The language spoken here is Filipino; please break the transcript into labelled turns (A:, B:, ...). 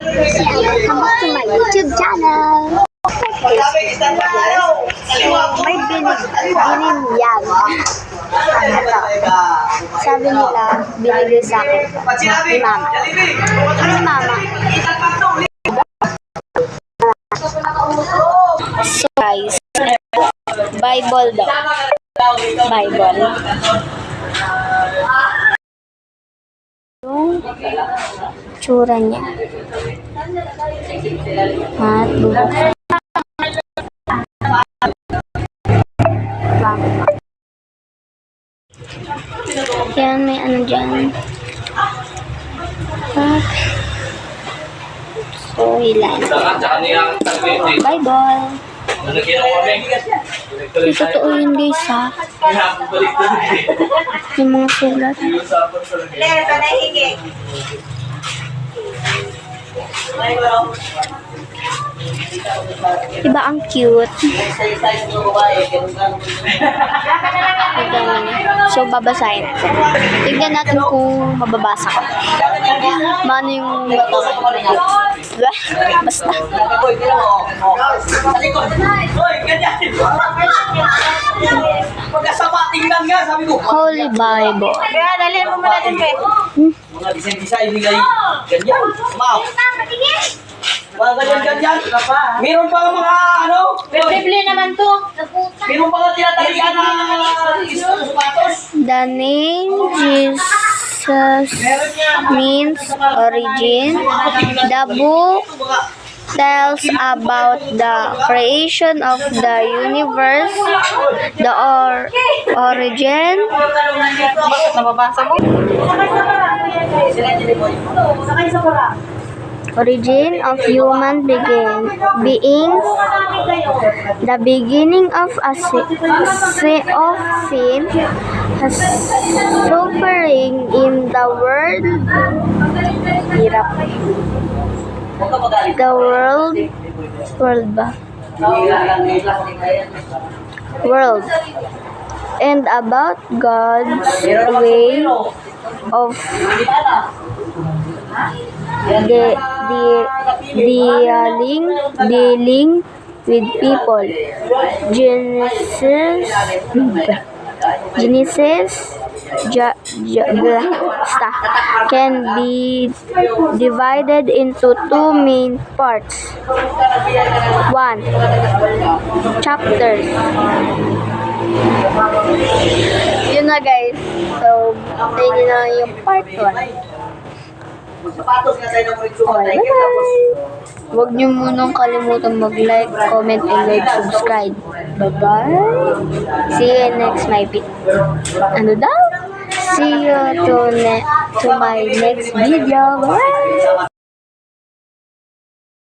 A: Welcome to my YouTube channel. May biniyag. Sabi nila, binigay sa akin ni Mama. Ni Mama. So guys, Bible daw. Bible. Yung tsura niya. At bubuksan. Yan, may ano dyan. At so, ilan. Bible. Yung totoo yun guys ha. Yung mga sulat. Diba ang cute? So, babasahin. Tignan natin kung mababasa ko. Mano yung basta. Holy Bible.
B: Kaya dali mo muna din pe.
C: Mga design nila ganyan. Wow. Mga ganyan. Meron pa mga ano?
B: Bibli naman to.
C: Meron pa nga tinatalian na sapatos.
A: The name Jesus means origin. The book tells about the creation of the universe, the origin,
B: Nababasa mo?
A: origin of human beings, the beginning of sin, suffering in the world, world, and about God's way of dealing with people. Genesis can be divided into two main parts. 1. Chapters. Yun na guys. So, tayo na yung part 1.
C: Sapatos nga tayo ng
A: Okay, bye-bye! Huwag niyo munang kalimutan mag-like, comment, and subscribe. Bye-bye! See you next my ano daw? See you to my next video. Bye!